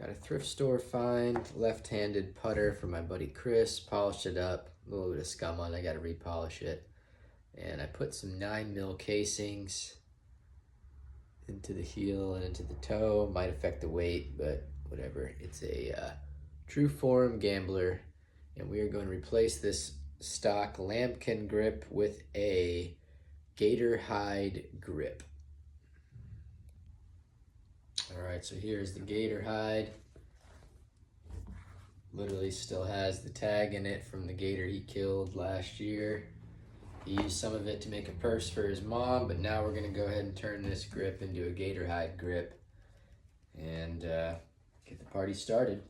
Got a thrift store find, left-handed putter from my buddy Chris. Polished it up, a little bit of scum on it, I gotta repolish it. And I put some 9mm casings into the heel and into the toe. Might affect the weight, but whatever. It's a True Form Gambler, and we are going to replace this stock lambkin grip with a gator hide grip. All right, so here's the gator hide. Literally still has the tag in it from the gator he killed last year. He used some of it to make a purse for his mom, but now we're gonna go ahead and turn this grip into a gator hide grip and get the party started.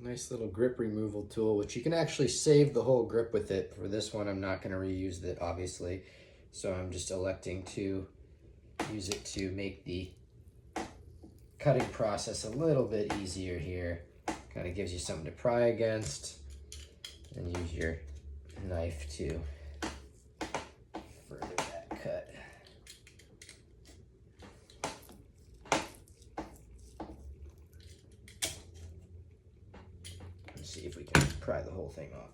Nice little grip removal tool, which you can actually save the whole grip with it. For this one, I'm not going to reuse it, obviously. So I'm just electing to use it to make the cutting process a little bit easier here. Kind of gives you something to pry against, and use your knife to further that cut. See if we can pry the whole thing off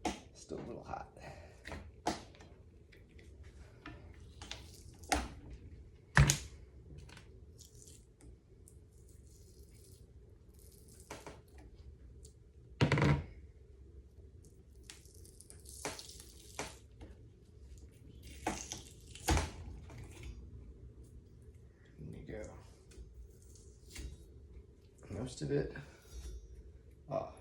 now. Still a little hot. There you go. Most of it off.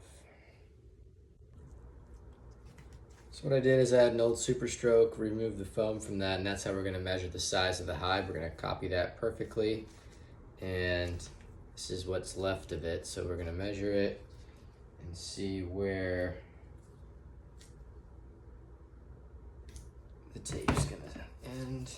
So what I did is add an old Super Stroke, remove the foam from that, and that's how we're going to measure the size of the hide. We're going to copy that perfectly, and this is what's left of it. So we're going to measure it and see where the tape's going to end.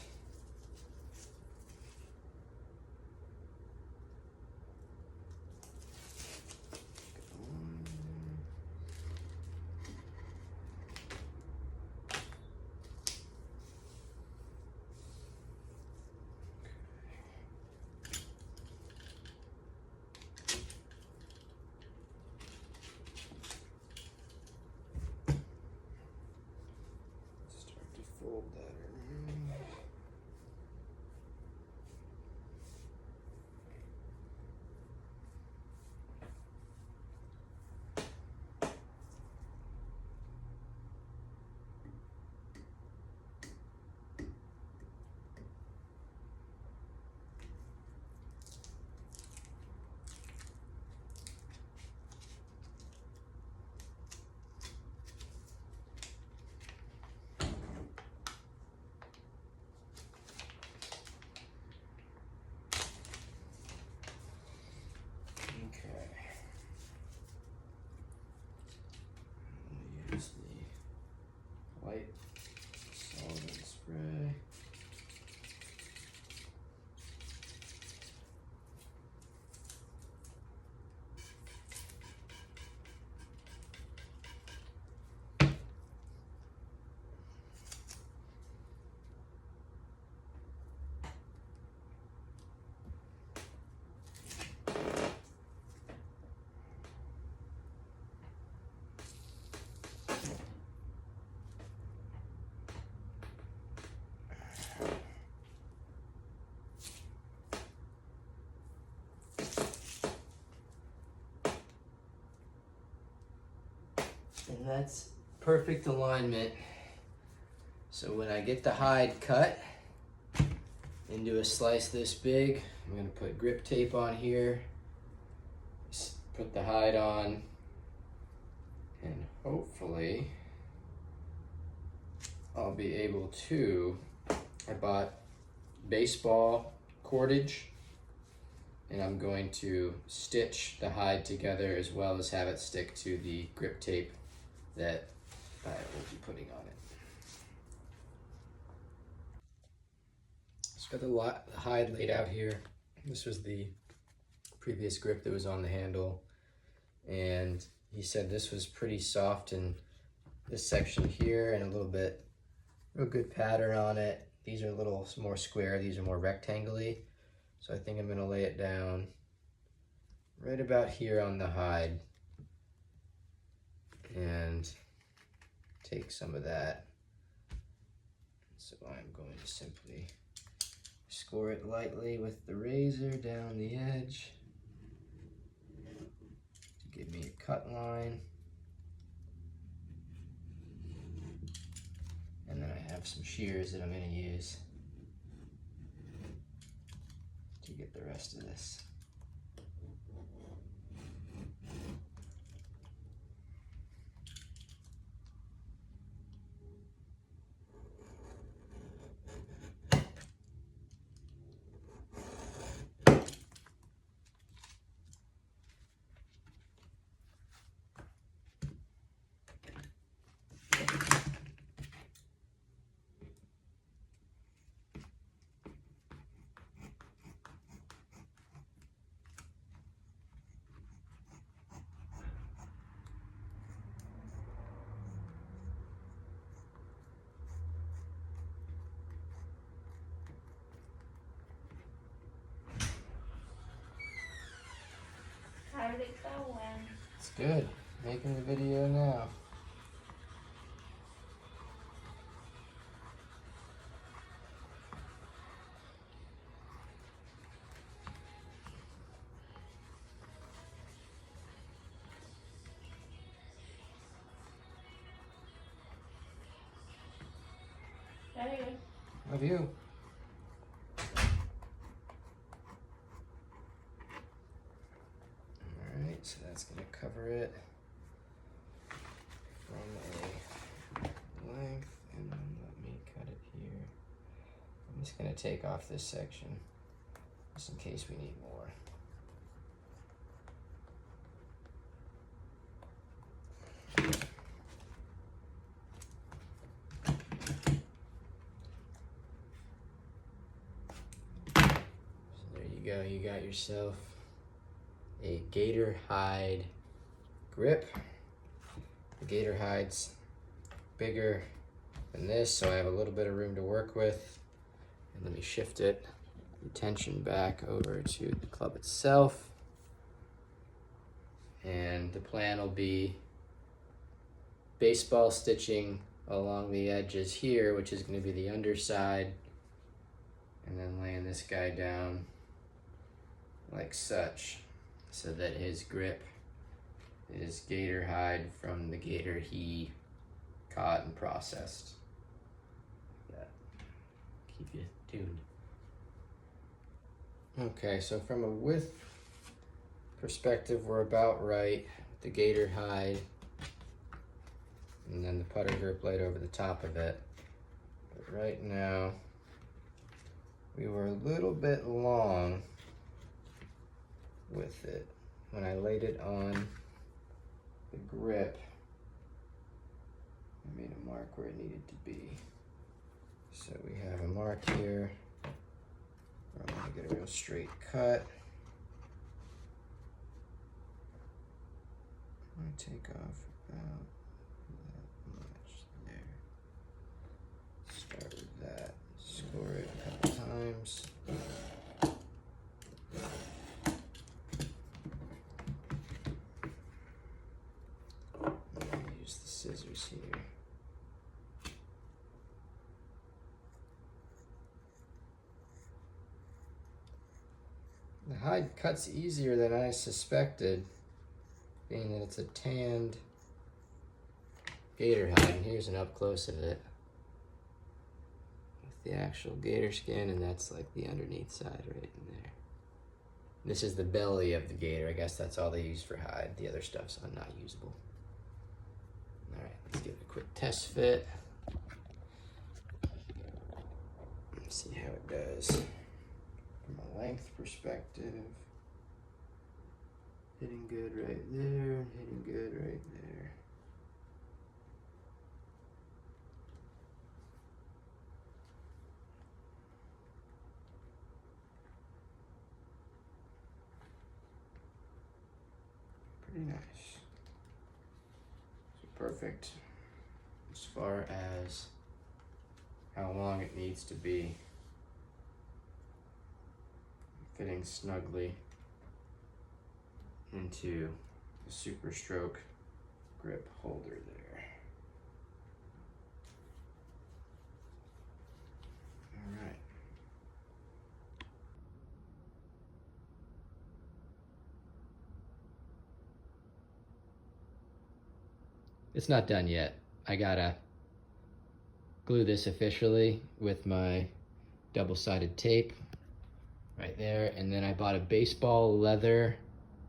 Fold that around. Use the white solvent spray. And that's perfect alignment. So when I get the hide cut, into a slice this big. I'm gonna put grip tape on here, put the hide on, and hopefully I'll be able to, I bought baseball cordage, and I'm going to stitch the hide together as well as have it stick to the grip tape that I will be putting on it. Just got the hide laid out here. This was the previous grip that was on the handle, and he said this was pretty soft in this section here and a little bit, real good pattern on it. These are a little more square, these are more rectangular. So I think I'm gonna lay it down right about here on the hide and take some of that. So I'm going to simply score it lightly with the razor down the edge to give me a cut line. And then I have some shears that I'm going to use to get the rest of this. How did it go, Wen? It's good. Making the video now. Hey. Love you. Alright, so that's going to cover it from a length, and then let me cut it here. I'm just going to take off this section just in case we need more. So there you go, you got yourself a gator hide grip. The gator hide's bigger than this, so I have a little bit of room to work with. And let me shift it, the tension back over to the club itself. And the plan will be baseball stitching along the edges here, which is going to be the underside, and then laying this guy down like such, so that his grip is gator hide from the gator he caught and processed. That keep you tuned. Okay, so from a width perspective, we're about right. The gator hide, and then the putter grip laid over the top of it. But right now, we were a little bit long with it. When I laid it on the grip, I made a mark where it needed to be. So we have a mark here where I'm gonna get a real straight cut. I'm gonna take off about that much there. Start with that, score it a couple times. Use the scissors here. The hide cuts easier than I suspected, being that it's a tanned gator hide. And here's an up close of it the actual gator skin, and that's like the underneath side right in there. This is the belly of the gator. I guess that's all they use for hide. The other stuff's not usable. All right, let's give it a quick test fit. Let's see how it does from a length perspective. Hitting good right there, hitting good right there. Pretty nice. So perfect as far as how long it needs to be. Fitting snugly into the Super Stroke grip holder there. All right. It's not done yet. I gotta glue this officially with my double-sided tape right there, and then I bought a baseball leather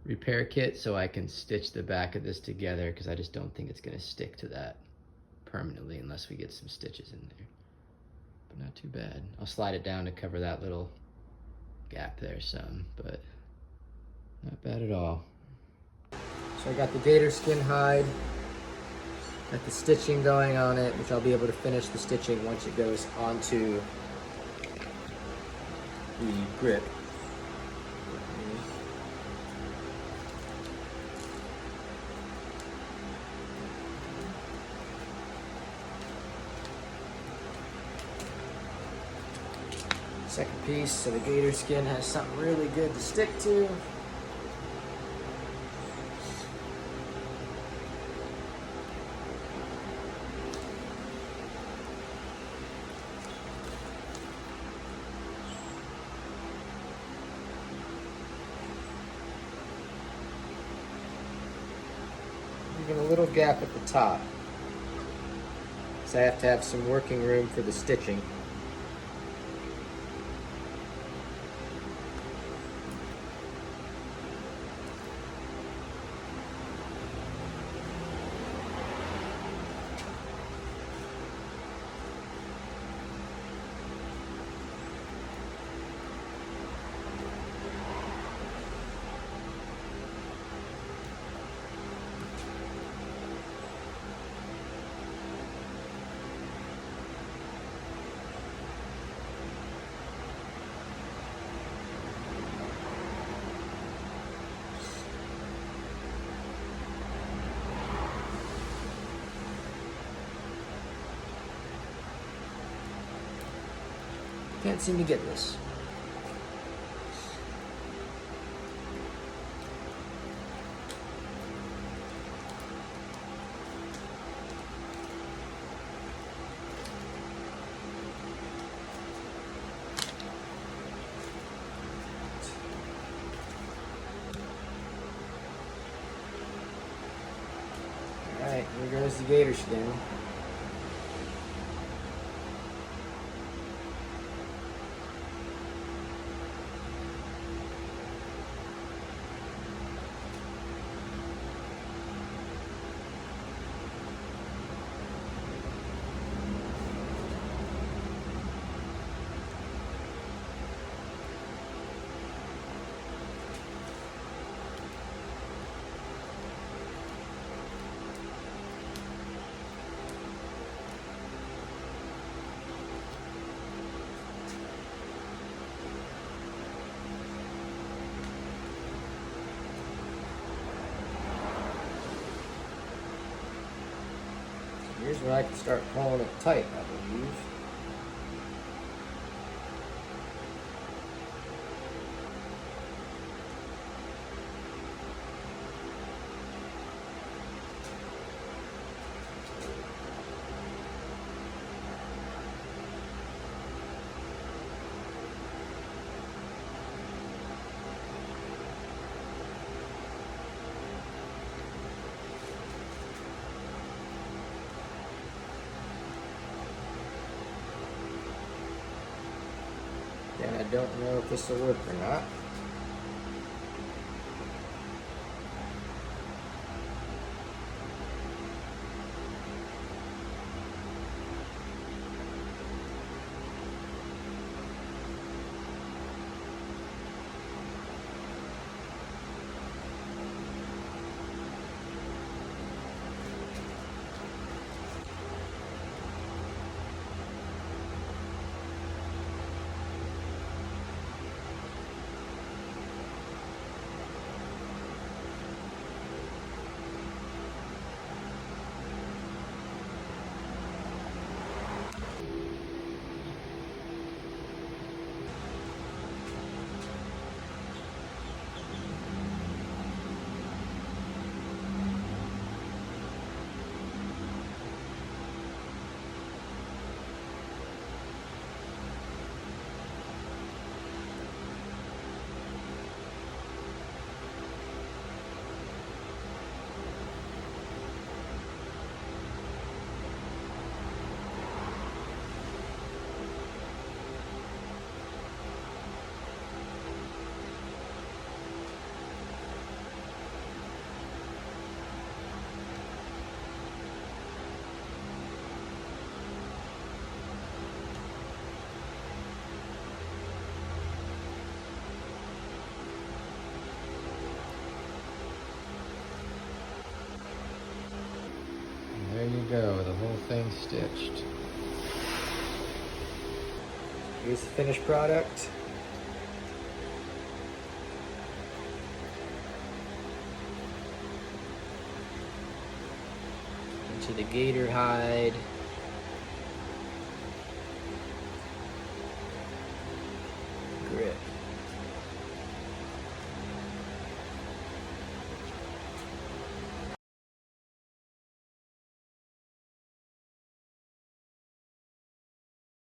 repair kit so I can stitch the back of this together, because I just don't think it's gonna stick to that permanently unless we get some stitches in there. But not too bad. I'll slide it down to cover that little gap there some, but not bad at all. So I got the gator skin hide, got the stitching going on it, which I'll be able to finish the stitching once it goes onto the grip. Second piece, so the gator skin has something really good to stick to. Even a little gap at the top, so I have to have some working room for the stitching. Can't seem to get this. All right, here goes the gator skin. Here's where I can start pulling it tight, I believe. And I don't know if this will work or not. There you go, the whole thing stitched. Here's the finished product. Into the gator hide. Grip.